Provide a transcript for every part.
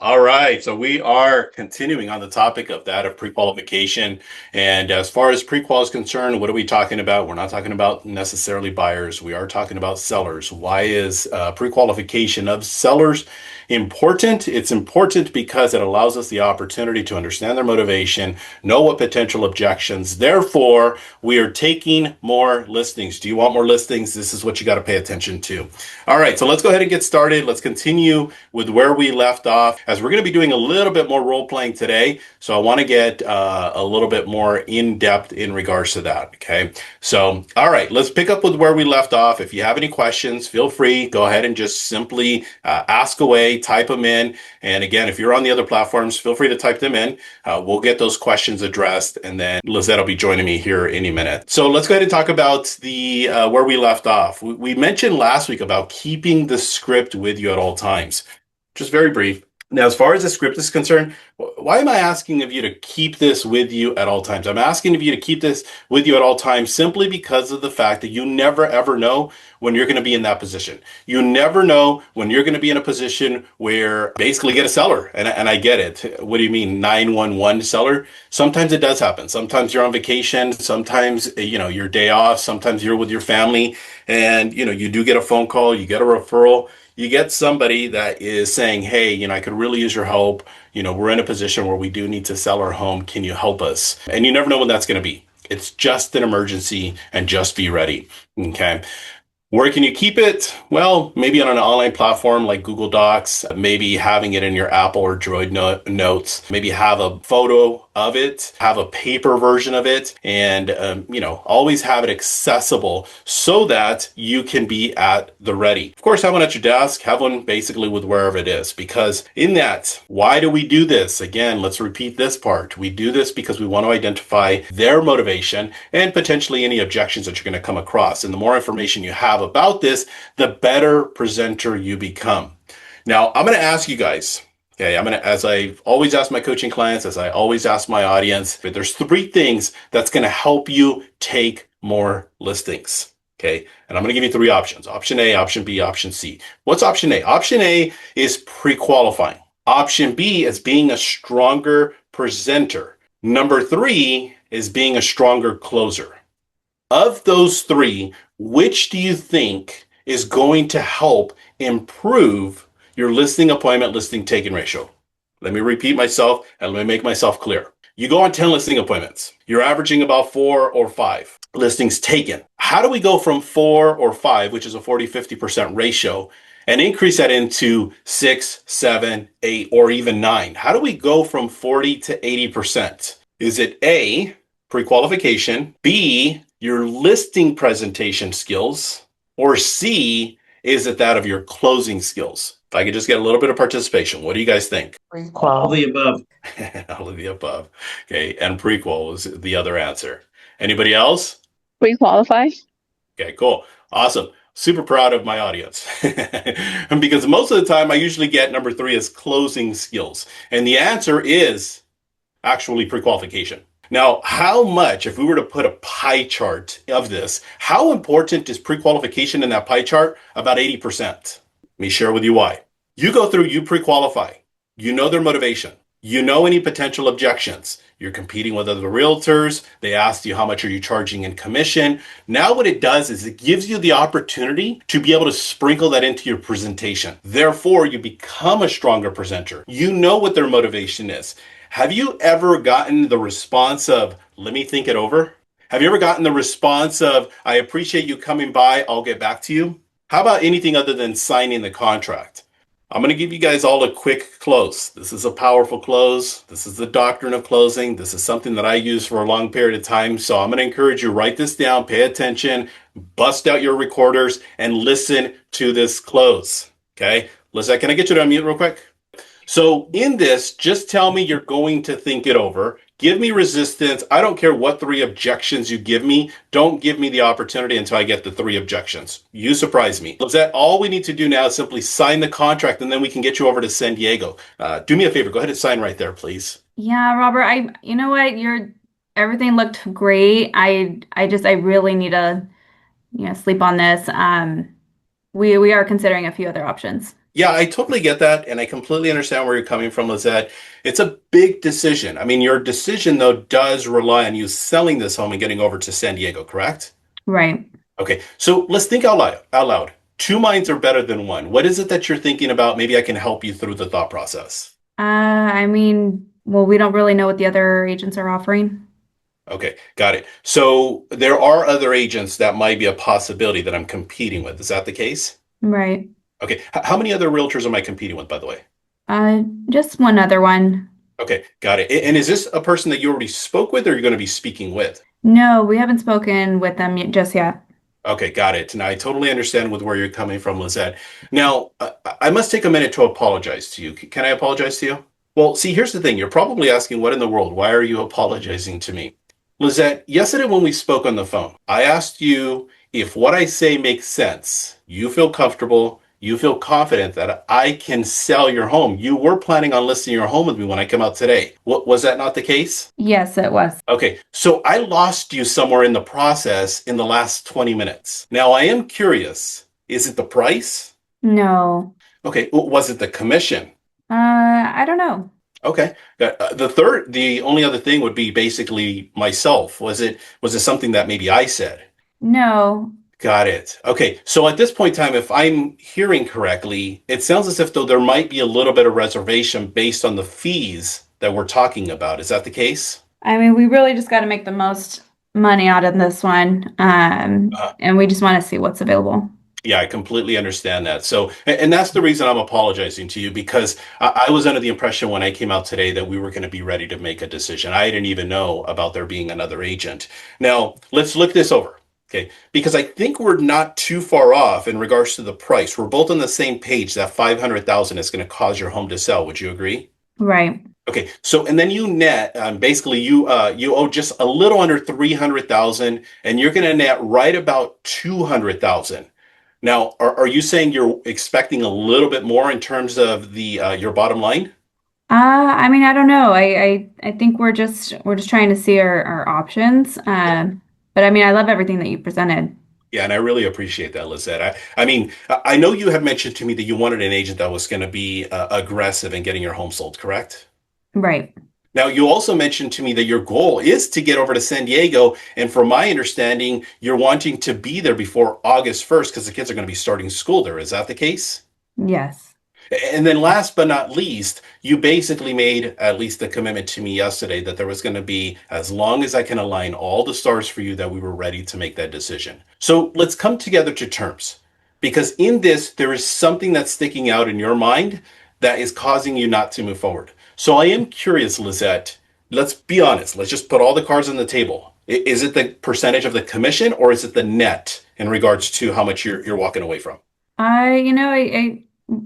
All right, so we are continuing on the topic of that of pre-qualification. And as far as pre-qual is concerned, what are we talking about? We're not talking about necessarily buyers. We are talking about sellers. Why is pre-qualification of sellers important? It's important because it allows us the opportunity to understand their motivation, know what potential objections. Therefore, we are taking more listings. Do you want more listings? This is what you got to pay attention to. All right, so let's go ahead and get started. Let's continue with where we left off, as we're going to be doing a little bit more role playing today. So I want to get a little bit more in depth in regards to that. Okay. So, all right, let's pick up with where we left off. If you have any questions, feel free, go ahead and just simply ask away, type them in. And again, if you're on the other platforms, feel free to type them in. We'll get those questions addressed. And then Lizette will be joining me here any minute. So let's go ahead and talk about the where we left off. We mentioned last week about keeping the script with you at all times. Just very brief. Now, as far as the script is concerned, why am I asking of you to keep this with you at all times? I'm asking of you to keep this with you at all times simply because of the fact that you never ever know when you're going to be in that position. You never know when you're going to be in a position where basically get a seller. And I get it. What do you mean 911 seller? Sometimes it does happen. Sometimes you're on vacation. Sometimes, your day off. Sometimes you're with your family and, you do get a phone call, you get a referral. You get somebody that is saying, hey, I could really use your help. We're in a position where we do need to sell our home. Can you help us? And you never know when that's going to be. It's just an emergency and just be ready. Okay. Where can you keep it? Well, maybe on an online platform like Google Docs, maybe having it in your Apple or Droid notes, maybe have a photo of it, have a paper version of it, and, always have it accessible so that you can be at the ready. Of course, have one at your desk, have one basically with wherever it is, because in that, why do we do this? Again, let's repeat this part. We do this because we want to identify their motivation and potentially any objections that you're going to come across. And the more information you have about this, the better presenter you become. Now, I'm going to ask you guys, okay, as I always ask my coaching clients, as I always ask my audience, but there's three things that's going to help you take more listings. Okay. And I'm going to give you three options: option A, option B, option C. What's option A? Option A is pre-qualifying. Option B is being a stronger presenter. Number three is being a stronger closer. Of those three, which do you think is going to help improve your listing appointment, listing taken ratio? Let me repeat myself and let me make myself clear. You go on 10 listing appointments. You're averaging about 4 or 5 listings taken. How do we go from 4 or 5, which is a 40-50% ratio, and increase that into 6, 7, 8, or even 9? How do we go from 40 to 80%? Is it A, pre-qualification, B, your listing presentation skills, or C, is it that of your closing skills? If I could just get a little bit of participation, what do you guys think? Pre-qual. All the above. All of the above. Okay, and prequel was the other answer. Anybody else? Pre-qualify. Okay, cool. Awesome. Super proud of my audience. Because most of the time I usually get number 3 as closing skills. And the answer is actually pre-qualification. Now, how much, if we were to put a pie chart of this, how important is pre-qualification in that pie chart? About 80%. Let me share with you why. You go through, you pre-qualify. You know their motivation. You know any potential objections. You're competing with other realtors. They asked you how much are you charging in commission. Now what it does is it gives you the opportunity to be able to sprinkle that into your presentation. Therefore, you become a stronger presenter. You know what their motivation is. Have you ever gotten the response of, let me think it over? Have you ever gotten the response of, I appreciate you coming by, I'll get back to you? How about anything other than signing the contract? I'm going to give you guys all a quick close. This is a powerful close. This is the doctrine of closing. This is something that I use for a long period of time. So I'm going to encourage you, write this down, pay attention, bust out your recorders, and listen to this close. Okay? Lizette, can I get you to unmute real quick? So in this, just tell me you're going to think it over. Give me resistance. I don't care what 3 objections you give me. Don't give me the opportunity until I get the 3 objections. You surprise me. Lizette, all we need to do now is simply sign the contract, and then we can get you over to San Diego. Do me a favor. Go ahead and sign right there, please. Yeah, Robert, you know what? Everything looked great. I really need to, sleep on this. We are considering a few other options. Yeah, I totally get that, and I completely understand where you're coming from, Lizette. It's a big decision. I mean, your decision, though, does rely on you selling this home and getting over to San Diego, correct? Right. Okay, so let's think out loud. Out loud. Two minds are better than one. What is it that you're thinking about? Maybe I can help you through the thought process. I mean, well, we don't really know what the other agents are offering. Okay, got it. So there are other agents that might be a possibility that I'm competing with. Is that the case? Right. Okay, how many other realtors am I competing with, by the way? Just one other one. Okay, got it. And is this a person that you already spoke with or you're going to be speaking with? No, we haven't spoken with them just yet. Okay, got it. Now I totally understand with where you're coming from, Lizette. Now, I must take a minute to apologize to you. Can I apologize to you? Well, see, here's the thing. You're probably asking, what in the world? Why are you apologizing to me? Lizette, yesterday when we spoke on the phone, I asked you if what I say makes sense. You feel comfortable, you feel confident that I can sell your home. You were planning on listing your home with me when I come out today. What, was that not the case? Yes, it was. Okay, so I lost you somewhere in the process in the last 20 minutes. Now I am curious, is it the price? No. Okay, was it the commission? I don't know. Okay. The only other thing would be basically myself. Was it something that maybe I said? No. Got it. Okay. So at this point in time, if I'm hearing correctly, it sounds as if though there might be a little bit of reservation based on the fees that we're talking about. Is that the case? I mean, we really just got to make the most money out of this one. And we just want to see what's available. Yeah, I completely understand that. So, and that's the reason I'm apologizing to you because I was under the impression when I came out today that we were going to be ready to make a decision. I didn't even know about there being another agent. Now, let's look this over. Okay, because I think we're not too far off in regards to the price. We're both on the same page that 500,000 is going to cause your home to sell. Would you agree? Right. Okay, so and then you net basically you owe just a little under 300,000 and you're going to net right about 200,000. Now, are you saying you're expecting a little bit more in terms of the your bottom line? I mean, I don't know. I think we're just trying to see our options. But I mean, I love everything that you presented. Yeah, and I really appreciate that, Lizette. I mean, I know you have mentioned to me that you wanted an agent that was going to be aggressive in getting your home sold, correct? Right. Now, you also mentioned to me that your goal is to get over to San Diego, and from my understanding, you're wanting to be there before August 1st because the kids are going to be starting school there. Is that the case? Yes. And then last but not least, you basically made at least a commitment to me yesterday that there was going to be, as long as I can align all the stars for you, that we were ready to make that decision. So let's come together to terms. Because in this, there is something that's sticking out in your mind that is causing you not to move forward. So I am curious, Lizette, let's be honest. Let's just put all the cards on the table. Is it the percentage of the commission or is it the net in regards to how much you're walking away from?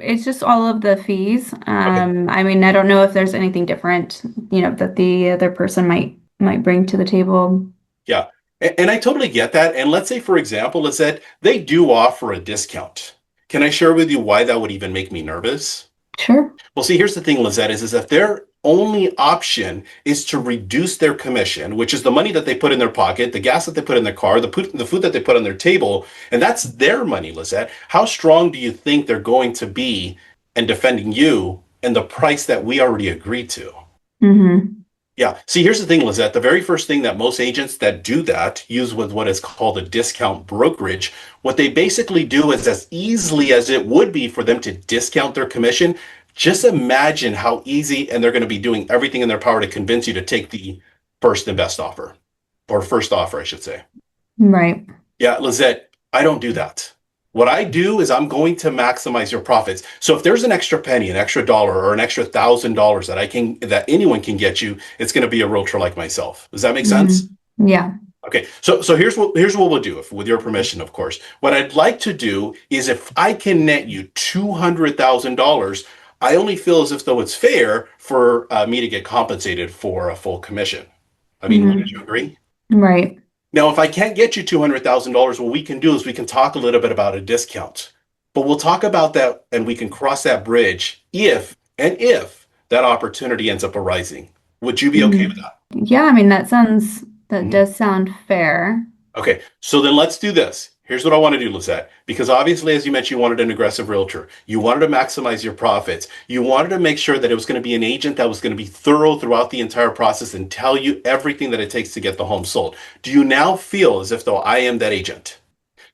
It's just all of the fees. Okay. I mean, I don't know if there's anything different, that the other person might bring to the table. Yeah. And I totally get that. And let's say, for example, is that they do offer a discount. Can I share with you why that would even make me nervous? Sure. Well, see, here's the thing, Lizette, is if their only option is to reduce their commission, which is the money that they put in their pocket, the gas that they put in their car, the food that they put on their table, and that's their money, Lizette. How strong do you think they're going to be in defending you and the price that we already agreed to? Mm-hmm. Yeah. See, here's the thing, Lizette. The very first thing that most agents that do that use with what is called a discount brokerage, what they basically do is as easily as it would be for them to discount their commission, just imagine how easy, and they're going to be doing everything in their power to convince you to take the first and best offer, or first offer, I should say. Right. Yeah, Lizette, I don't do that. What I do is I'm going to maximize your profits. So if there's an extra penny, an extra dollar, or an extra $1,000 that anyone can get you, it's going to be a realtor like myself. Does that make sense? Mm-hmm. Yeah. Okay, so here's what we'll do, if with your permission, of course. What I'd like to do is if I can net you $200,000, I only feel as if though it's fair for me to get compensated for a full commission. I mean, Mm-hmm. wouldn't you agree? Right. Now, if I can't get you $200,000, what we can do is we can talk a little bit about a discount. But we'll talk about that and we can cross that bridge if that opportunity ends up arising. Would you be okay with Mm-hmm. that? Yeah, I mean, that Mhm. does sound fair. Okay, so then let's do this. Here's what I want to do, Lizette, because obviously, as you mentioned, you wanted an aggressive realtor. You wanted to maximize your profits. You wanted to make sure that it was going to be an agent that was going to be thorough throughout the entire process and tell you everything that it takes to get the home sold. Do you now feel as if though I am that agent?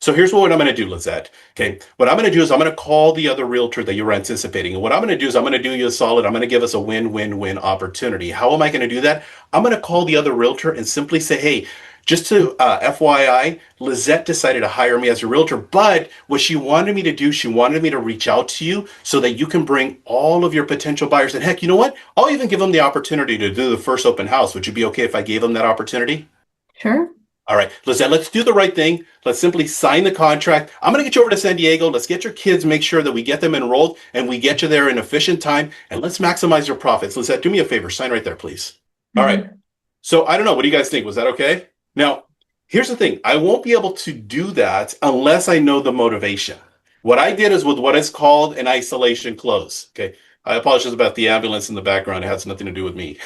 So here's what I'm going to do, Lizette. Okay. What I'm going to do is I'm going to call the other realtor that you were anticipating. And what I'm going to do is I'm going to do you a solid. I'm going to give us a win-win-win opportunity. How am I going to do that? I'm going to call the other realtor and simply say, hey, just to FYI, Lizette decided to hire me as a realtor, but what she wanted me to do, she wanted me to reach out to you so that you can bring all of your potential buyers. And heck, you know what? I'll even give them the opportunity to do the first open house. Would you be okay if I gave them that opportunity? Sure. All right, Lizette, let's do the right thing. Let's simply sign the contract. I'm going to get you over to San Diego. Let's get your kids, make sure that we get them enrolled and we get you there in efficient time. And let's maximize your profits. Lizette, do me a favor. Sign right there, please. All right. Mhm. So I don't know. What do you guys think? Was that okay? Now, here's the thing. I won't be able to do that unless I know the motivation. What I did is with what is called an isolation close. Okay. I apologize about the ambulance in the background. It has nothing to do with me.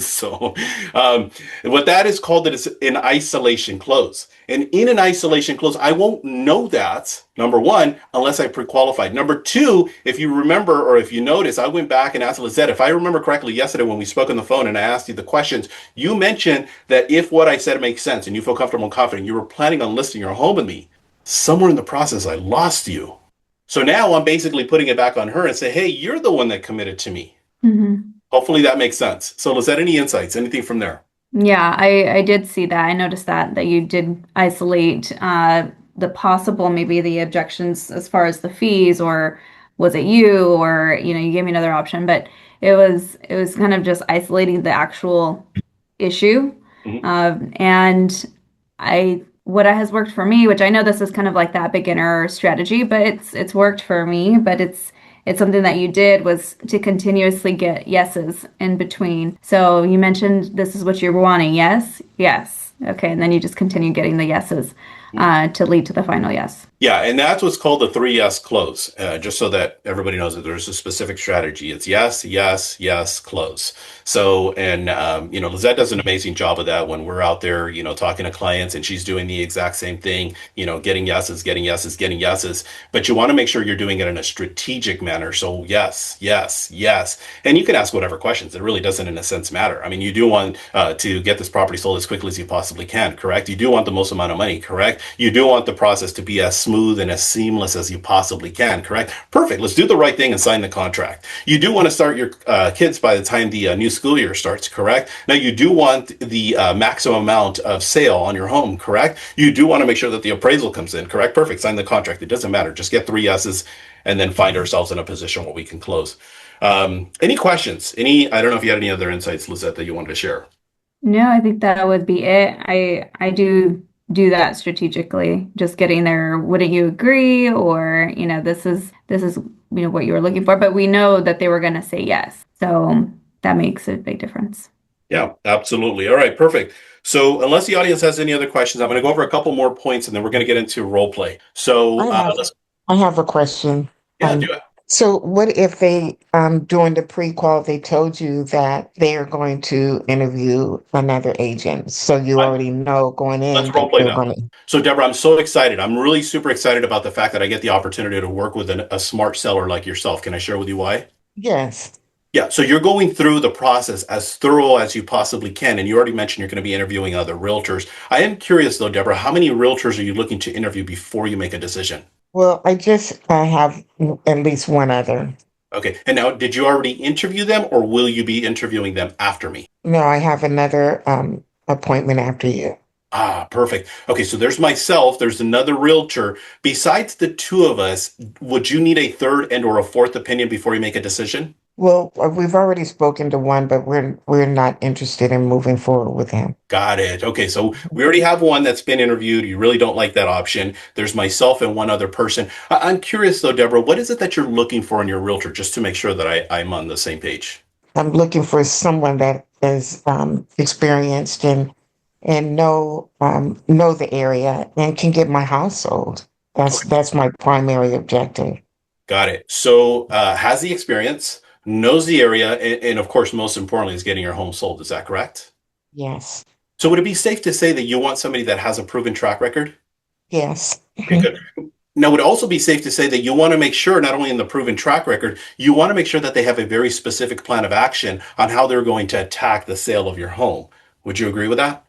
So, what that is called it is an isolation close. And in an isolation close, I won't know that, number one, unless I pre-qualified. Number two, if you remember or if you notice, I went back and asked Lizette, if I remember correctly yesterday when we spoke on the phone and I asked you the questions, you mentioned that if what I said makes sense and you feel comfortable and confident, you were planning on listing your home with me. Somewhere in the process, I lost you. So now I'm basically putting it back on her and say, hey, you're the one that committed to me. Mhm. Hopefully that makes sense. So Lizette, any insights, anything from there? Yeah, I did see that. I noticed that you did isolate the possible, maybe the objections as far as the fees, or was it you, or you gave me another option, but it was kind of just isolating the actual issue. Mhm. And I what has worked for me, which I know this is kind of like that beginner strategy, but it's worked for me, but it's something that you did was to continuously get yeses in between. So you mentioned this is what you're wanting. Yes, yes. Okay, and then you just continue getting the yeses to lead to the final yes. Yeah, and that's what's called the three yes close. Just so that everybody knows that there's a specific strategy. It's yes, yes, yes, close. So, and Lizette does an amazing job of that when we're out there, talking to clients, and she's doing the exact same thing. Getting yeses, getting yeses, getting yeses. But you want to make sure you're doing it in a strategic manner. So yes, yes, yes, and you can ask whatever questions. It really doesn't, in a sense, matter. I mean, you do want to get this property sold as quickly as you possibly can, correct? You do want the most amount of money, correct? You do want the process to be as smooth and as seamless as you possibly can, correct? Perfect. Let's do the right thing and sign the contract. You do want to start your kids by the time the new school year starts, correct? Now, you do want the maximum amount of sale on your home, correct? You do want to make sure that the appraisal comes in, correct? Perfect. Sign the contract. It doesn't matter. Just get three yeses and then find ourselves in a position where we can close. Any questions? I don't know if you had any other insights, Lizette, that you wanted to share. No, I think that would be it. I do that strategically, just getting there. Wouldn't you agree? Or, this is what you were looking for, but we know that they were going to say yes. So that makes a big difference. Yeah, absolutely. All right, perfect. So, unless the audience has any other questions, I'm going to go over a couple more points and then we're going to get into role play. I So, have let's, I have a question. yeah, do it. So what if they during the pre-qual they told you that they are going to interview another agent? So you I- already know going Let's in role that play they're now. going to. So, Deborah, I'm so excited. I'm really super excited about the fact that I get the opportunity to work with a smart seller like yourself. Can I share with you why? Yes. Yeah, so you're going through the process as thorough as you possibly can. And you already mentioned you're going to be interviewing other realtors. I am curious, though, Deborah, how many realtors are you looking to interview before you make a decision? Well, I have at least one other. Okay. And now, did you already interview them or will you be interviewing them after me? No, I have another appointment after you. Ah, perfect. Okay, so there's myself, there's another realtor. Besides the two of us, would you need a third and or a fourth opinion before you make a decision? Well, we've already spoken to one, but we're not interested in moving forward with him. Got it. Okay, so we already have one that's been interviewed. You really don't like that option. There's myself and one other person. I'm curious though, Deborah, what is it that you're looking for in your realtor just to make sure that I'm on the same page? I'm looking for someone that is experienced and know the area and can get my house sold. Okay, That's my primary objective. got it. So has the experience, knows the area, and of course, most importantly, is getting your home sold. Is that correct? Yes. So would it be safe to say that you want somebody that has a proven track record? Yes. Okay, good. Now, would it also be safe to say that you want to make sure, not only in the proven track record, you want to make sure that they have a very specific plan of action on how they're going to attack the sale of your home. Would you agree with that?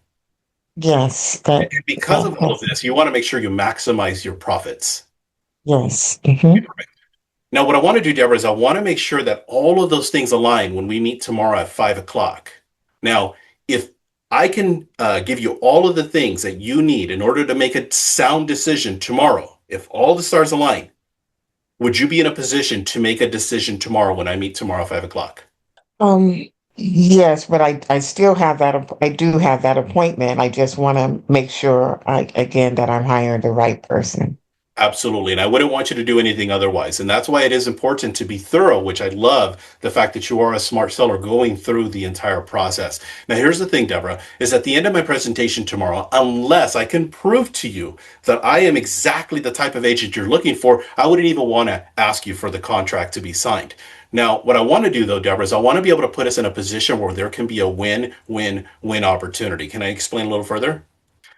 Yes. And because of all of this, you want to make sure you maximize your profits. Yes. Now, what I want to do, Deborah, is I want to make sure that all of those things align when we meet tomorrow at 5 o'clock. Now, if I can give you all of the things that you need in order to make a sound decision tomorrow, if all the stars align, would you be in a position to make a decision tomorrow when I meet tomorrow at 5 o'clock? Yes, but I still have I do have that appointment. I just want to make sure again that I'm hiring the right person. Absolutely. And I wouldn't want you to do anything otherwise. And that's why it is important to be thorough, which I love the fact that you are a smart seller going through the entire process. Now, here's the thing, Deborah, is at the end of my presentation tomorrow, unless I can prove to you that I am exactly the type of agent you're looking for, I wouldn't even want to ask you for the contract to be signed. Now, what I want to do though, Deborah, is I want to be able to put us in a position where there can be a win-win-win opportunity. Can I explain a little further?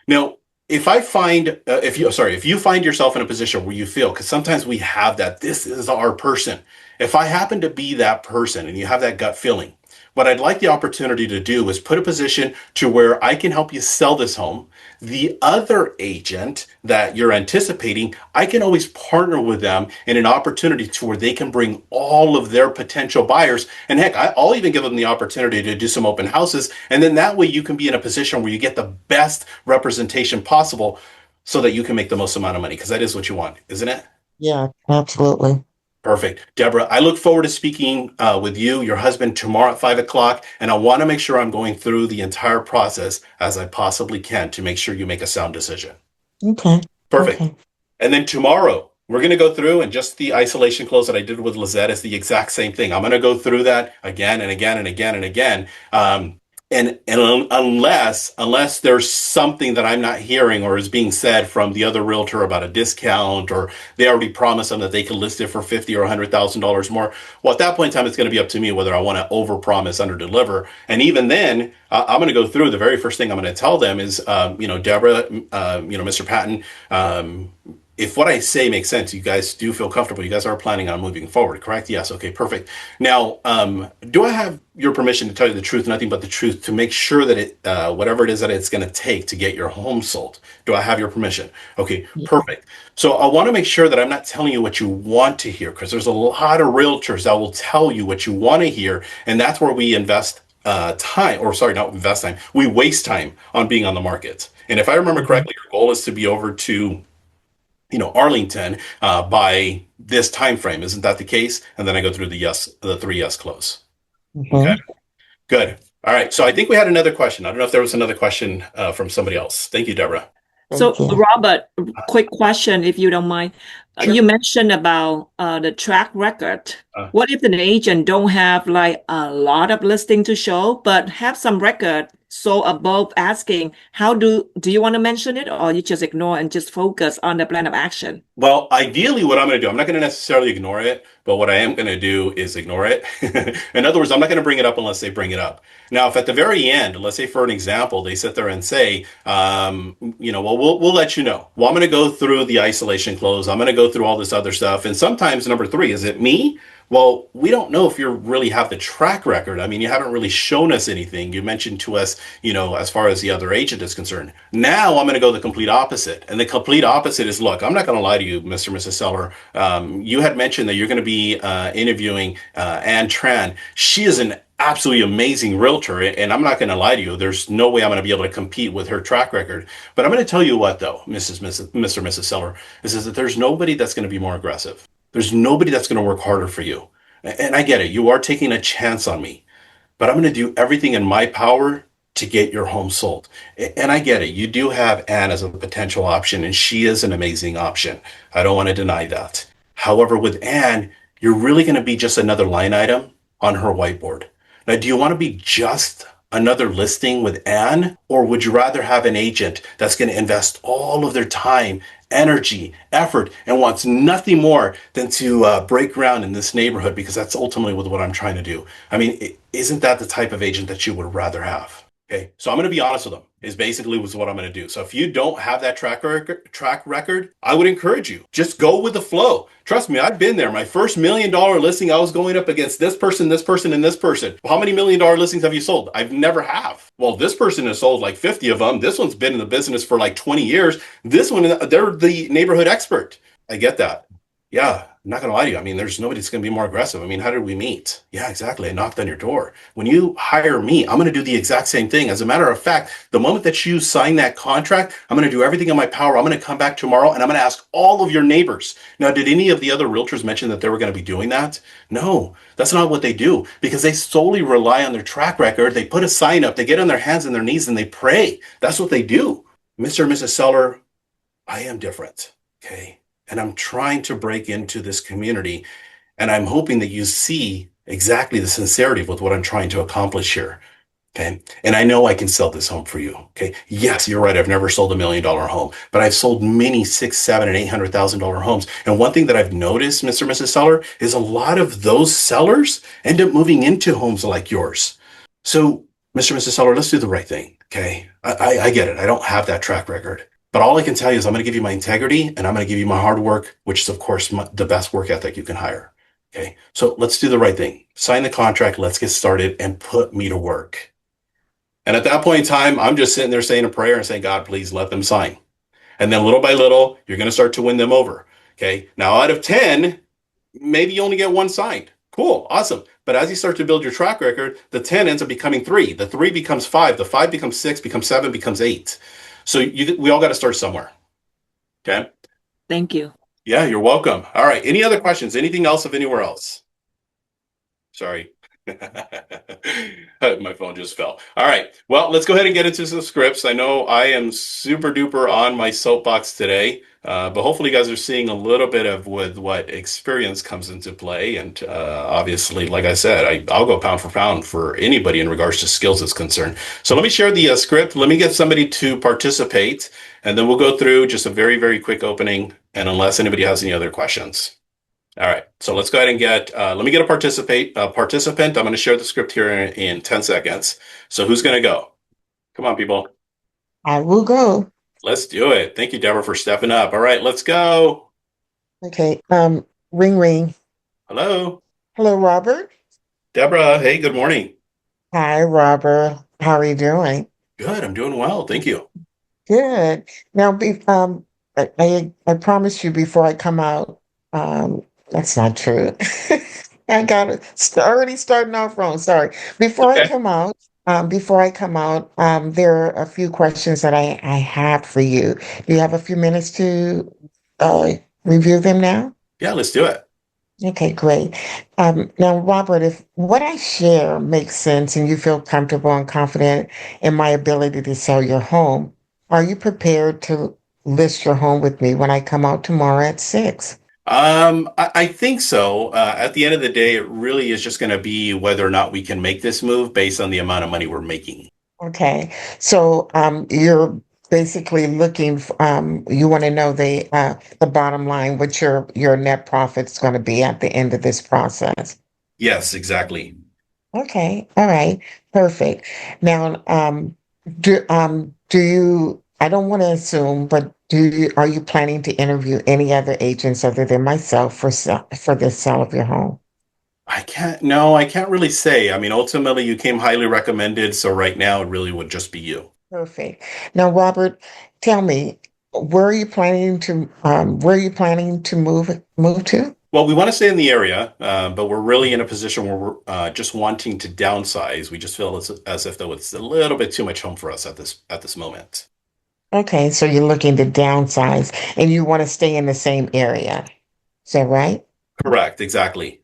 Now, if you find yourself in a position where you feel, because sometimes we have that, this is our person. If I happen to be that person and you have that gut feeling, what I'd like the opportunity to do is put a position to where I can help you sell this home. The other agent that you're anticipating, I can always partner with them in an opportunity to where they can bring all of their potential buyers. And heck, I'll even give them the opportunity to do some open houses. And then that way you can be in a position where you get the best representation possible so that you can make the most amount of money, because that is what you want, isn't it? Yeah, absolutely. Perfect. Deborah, I look forward to speaking with you, your husband, tomorrow at 5 o'clock. And I want to make sure I'm going through the entire process as I possibly can to make sure you make a sound decision. Okay. Perfect. Okay. And then tomorrow, we're going to go through, and just the isolation close that I did with Lizette is the exact same thing. I'm going to go through that again and again and again and again. And unless there's something that I'm not hearing or is being said from the other realtor about a discount, or they already promised them that they could list it for $50,000 or $100,000 more, well, at that point in time, it's going to be up to me whether I want to overpromise, underdeliver. And even then, I'm going to go through. The very first thing I'm going to tell them is, Deborah, Mr. Patton, if what I say makes sense, you guys do feel comfortable. You guys are planning on moving forward, correct? Yes. Okay, perfect. Now, do I have your permission to tell you the truth, nothing but the truth, to make sure that whatever it is that it's going to take to get your home sold? Do I have your permission? Okay, perfect. So I want to make sure that I'm not telling you what you want to hear, because there's a lot of realtors that will tell you what you want to hear, and that's where we invest time, or sorry, not invest time. We waste time on being on the market. And if I remember correctly, your goal is to be over to Arlington by this time frame. Isn't that the case? And then I go through the 3 yes close. Okay, good. All right. So I think we had another question. I don't know if there was another question from somebody else. Thank you, Deborah. So, Robert, quick question, if you don't mind. Sure. You mentioned about the track record. What if an agent don't have like a lot of listing to show, but have some record so above asking? How do you want to mention it, or you just ignore and just focus on the plan of action? Well, ideally, what I'm going to do, I'm not going to necessarily ignore it, but what I am going to do is ignore it. In other words, I'm not going to bring it up unless they bring it up. Now, if at the very end, let's say for an example, they sit there and say, we'll let you know. Well, I'm going to go through the isolation close. I'm going to go through all this other stuff. And sometimes, number 3, is it me? Well, we don't know if you really have the track record. I mean, you haven't really shown us anything. You mentioned to us, as far as the other agent is concerned. Now I'm going to go the complete opposite. And the complete opposite is, look, I'm not going to lie to you, Mr. and Mrs. Seller. You had mentioned that you're going to be interviewing Ann Tran. She is an absolutely amazing realtor, and I'm not going to lie to you. There's no way I'm going to be able to compete with her track record. But I'm going to tell you what, though, Mr. and Mrs. Seller, is that there's nobody that's going to be more aggressive. There's nobody that's going to work harder for you. And I get it. You are taking a chance on me, but I'm going to do everything in my power to get your home sold. And I get it. You do have Anne as a potential option, and she is an amazing option. I don't want to deny that. However, with Anne, you're really going to be just another line item on her whiteboard. Now, do you want to be just another listing with Anne, or would you rather have an agent that's going to invest all of their time, energy, effort, and wants nothing more than to break ground in this neighborhood, because that's ultimately what I'm trying to do? I mean, isn't that the type of agent that you would rather have? Okay, so I'm going to be honest with them. is basically was what I'm going to do. So if you don't have that track record, I would encourage you, just go with the flow. Trust me, I've been there. My first $1 million listing, I was going up against this person, and this person. How many $1 million listings have you sold? I've never have. Well, this person has sold like 50 of them. This one's been in the business for like 20 years. This one, they're the neighborhood expert. I get that. Yeah, I'm not going to lie to you. I mean, there's nobody that's going to be more aggressive. I mean, how did we meet? Yeah, exactly. I knocked on your door. When you hire me, I'm going to do the exact same thing. As a matter of fact, the moment that you sign that contract, I'm going to do everything in my power. I'm going to come back tomorrow and I'm going to ask all of your neighbors. Now, did any of the other realtors mention that they were going to be doing that? No, that's not what they do, because they solely rely on their track record. They put a sign up, they get on their hands and their knees and they pray. That's what they do. Mr. and Mrs. Seller, I am different. Okay. And I'm trying to break into this community, and I'm hoping that you see exactly the sincerity with what I'm trying to accomplish here. Okay. And I know I can sell this home for you. Okay. Yes, you're right. I've never sold $1 million home, but I've sold many $600,000, $700,000, and $800,000 homes. And one thing that I've noticed, Mr. and Mrs. Seller, is a lot of those sellers end up moving into homes like yours. So, Mr. and Mrs. Seller, let's do the right thing. Okay. I get it. I don't have that track record. But all I can tell you is I'm going to give you my integrity and I'm going to give you my hard work, which is, of course, the best work ethic you can hire. Okay. So let's do the right thing. Sign the contract. Let's get started and put me to work. And at that point in time, I'm just sitting there saying a prayer and saying, God, please let them sign. And then little by little, you're going to start to win them over. Okay. Now, out of 10, maybe you only get one signed. Cool. Awesome. But as you start to build your track record, the 10 ends up becoming 3. The 3 becomes 5. The 5 becomes 6, becomes 7, becomes 8. So we all got to start somewhere. Okay. Thank you. Yeah, you're welcome. All right. Any other questions? Anything else of anywhere else? Sorry. My phone just fell. All right. Well, let's go ahead and get into some scripts. I know I am super duper on my soapbox today, but hopefully you guys are seeing a little bit of with what experience comes into play. And obviously, like I said, I'll go pound for pound for anybody in regards to skills is concerned. So let me share the script. Let me get somebody to participate, and then we'll go through just a very, very quick opening. And unless anybody has any other questions. All right, so let's go ahead and let me get a participant. I'm going to share the script here in 10 seconds. So who's going to go? Come on, people. I will go. Let's do it. Thank you, Deborah, for stepping up. All right, let's go. Okay. Ring, ring. Hello. Hello, Robert. Deborah, hey, good morning. Hi, Robert. How are you doing? Good, I'm doing well. Thank you. Good. Now, I promised you before I come out. That's not true. I got it. Already starting off wrong. Sorry. Before I come out, there are a few questions that I have for you. Do you have a few minutes to review them now? Yeah, let's do it. Okay, great. Now, Robert, if what I share makes sense and you feel comfortable and confident in my ability to sell your home, are you prepared to list your home with me when I come out tomorrow at 6? I think so. At the end of the day, it really is just going to be whether or not we can make this move based on the amount of money we're making. Okay. So you're basically looking, you want to know the bottom line, what your net profit's going to be at the end of this process. Yes, exactly. Okay. All right. Perfect. Now, do you, I don't want to assume, but are you planning to interview any other agents other than myself for the sale of your home? I can't really say. I mean, ultimately you came highly recommended. So right now it really would just be you. Perfect. Now, Robert, tell me, where are you planning to move to? Well, we want to stay in the area, but we're really in a position where we're just wanting to downsize. We just feel as if though it's a little bit too much home for us at this moment. Okay, so you're looking to downsize and you want to stay in the same area. Is that right? Correct, exactly.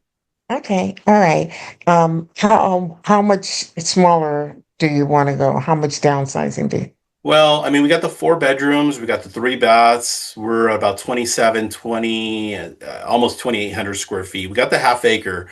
Okay, all right. How much smaller do you want to go? How much downsizing do you? Well, I mean, we got the 4 bedrooms, we got the 3 baths. We're about 20, almost 2,800 square feet. We got the half acre.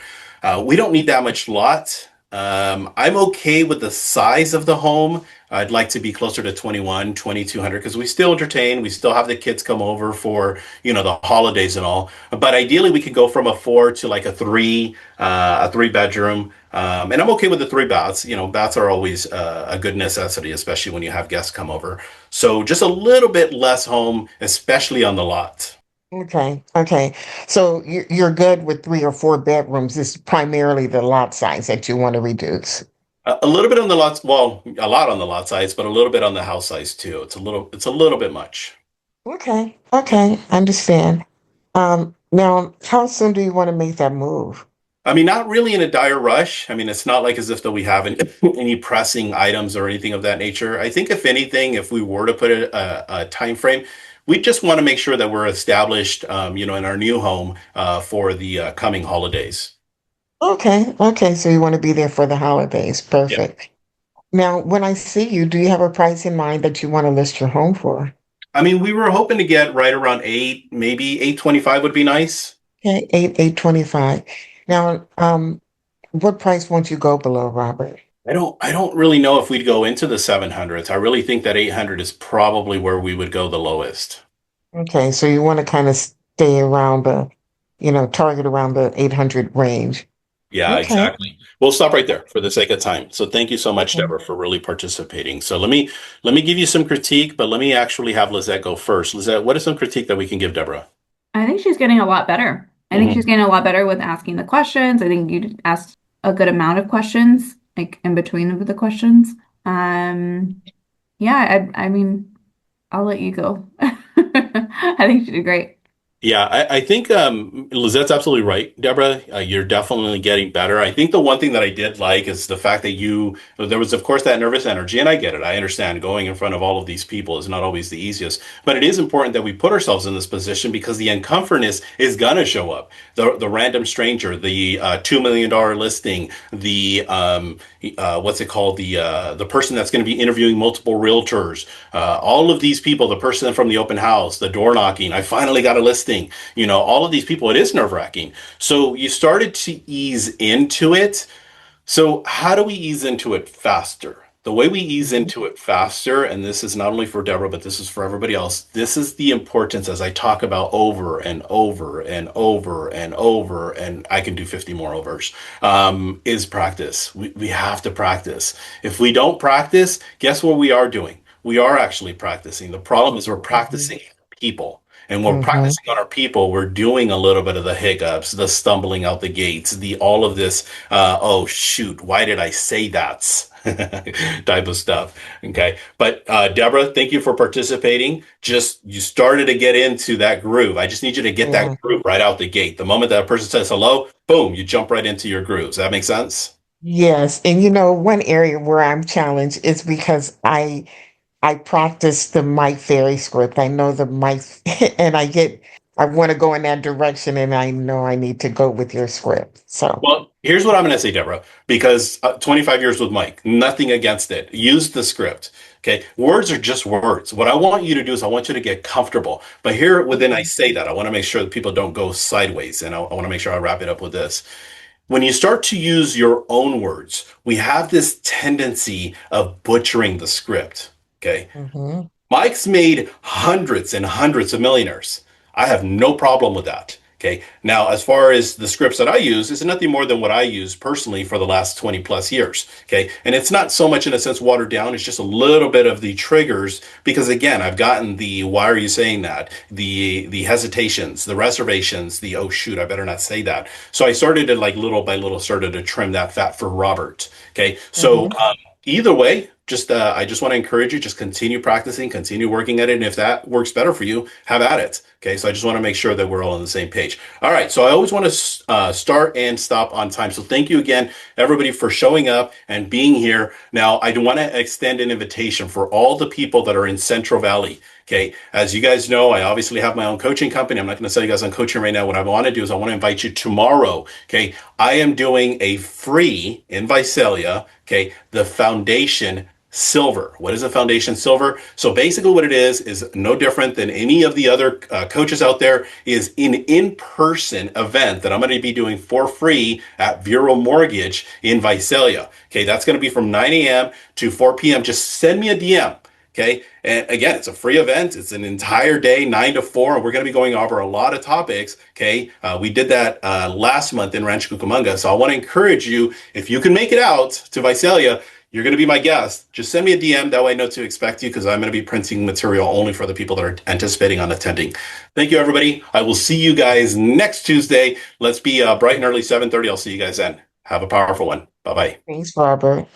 We don't need that much lot. I'm okay with the size of the home. I'd like to be closer to 21, 2,200 because we still entertain. We still have the kids come over for, the holidays and all. But ideally, we could go from a four to like a three bedroom. And I'm okay with the three baths. Baths are always a good necessity, especially when you have guests come over. So just a little bit less home, especially on the lot. Okay, okay. So you're good with 3 or 4 bedrooms. It's primarily the lot size that you want to reduce. A little bit on the lots, well, a lot on the lot size, but a little bit on the house size too. It's a little bit much. Okay, okay, understand. Now, how soon do you want to make that move? I mean, not really in a dire rush. I mean, it's not like as if that we haven't any pressing items or anything of that nature. I think if anything, if we were to put a time frame, we just want to make sure that we're established, in our new home for the coming holidays. Okay, okay. So you want to be there for the holidays. Yeah. Perfect. Now, when I see you, do you have a price in mind that you want to list your home for? I mean, we were hoping to get right around eight, maybe 825 would be nice. Okay, 825. Now, what price won't you go below, Robert? I don't really know if we'd go into the 700s. I really think that 800 is probably where we would go the lowest. Okay, so you want to kind of stay around target around the 800 range. Yeah, Okay. exactly. We'll stop right there for the sake of time. So thank you so much, Okay. Deborah, for really participating. So let me give you some critique, but let me actually have Lizette go first. Lizette, what is some critique that we can give Deborah? I think she's getting a lot better. I think she's Mhm. getting a lot better with asking the questions. I think you asked a good amount of questions, like in between of the questions. Yeah, I mean, I'll let you go. I think she did great. Yeah, I think Lizette's absolutely right, Deborah. You're definitely getting better. I think the one thing that I did like is the fact that there was, of course, that nervous energy, and I get it. I understand going in front of all of these people is not always the easiest, but it is important that we put ourselves in this position because the uncomfortness is gonna show up. The random stranger, the $2 million listing, the what's it called, the person that's going to be interviewing multiple realtors, all of these people, the person from the open house, the door knocking. I finally got a listing. All of these people. It is nerve wracking. So you started to ease into it. So how do we ease into it faster? The way we ease Mhm. into it faster, and this is not only for Deborah, but this is for everybody else. This is the importance as I talk about over and over and over and over, and I can do 50 more overs, is practice. We have to practice. If we don't practice, guess what we are doing? We are actually practicing. The problem is we're Mhm. practicing people. And when we're Mhm. practicing on our people, we're doing a little bit of the hiccups, the stumbling out the gates, the all of this, oh shoot, why did I say that? type of stuff. Okay. But Deborah, thank you for participating. Just you started to get into that groove. I just need you to get that Yeah. groove right out the gate. The moment that a person says hello, boom, you jump right into your groove. Does that make sense? Yes, and one area where I'm challenged is because I practice the Mike Ferry script. I know the Mike, and I want to go in that direction, and I know I need to go with your script. So, Well, here's what I'm going to say, Deborah, because 25 years with Mike, nothing against it. Use the script. Okay. Words are just words. What I want you to do is I want you to get comfortable. But here, within I mhm, say that, I want to make sure that people don't go sideways. And I want to make sure I wrap it up with this. When you start to use your own words, we have this tendency of butchering the script. Okay. mhm, Mike's made hundreds and hundreds of millionaires. I have no problem with that. Okay. Now, as far as the scripts that I use, it's nothing more than what I use personally for the last 20 plus years. Okay. And it's not so much in a sense watered down. It's just a little bit of the triggers because again, I've gotten the why are you saying that? The hesitations, the reservations, the oh shoot, I better not say that. So I started to like little by little started to trim that fat for Robert. Okay. So mhm. either way, I just want to encourage you, just continue practicing, continue working at it. And if that works better for you, have at it. Okay. So I just want to make sure that we're all on the same page. All right. So I always want to start and stop on time. So thank you again, everybody, for showing up and being here. Now, I do want to extend an invitation for all the people that are in Central Valley. Okay. As you guys know, I obviously have my own coaching company. I'm not going to tell you guys I'm coaching right now. What I want to do is I want to invite you tomorrow. Okay. I am doing a free in Visalia. Okay. The foundation silver. What is a foundation silver? So basically what it is no different than any of the other coaches out there, is an in-person event that I'm going to be doing for free at Vero Mortgage in Visalia. Okay, that's going to be from 9 a.m. to 4 p.m. Just send me a DM. Okay. And again, it's a free event. It's an entire day, 9 to 4. And we're going to be going over a lot of topics. Okay. We did that last month in Rancho Cucamonga. So I want to encourage you, if you can make it out to Visalia, you're going to be my guest. Just send me a DM. That way I know to expect you, because I'm going to be printing material only for the people that are anticipating on attending. Thank you, everybody. I will see you guys next Tuesday. Let's be bright and early, 7:30. I'll see you guys then. Have a powerful one. Bye-bye. Thanks, Robert.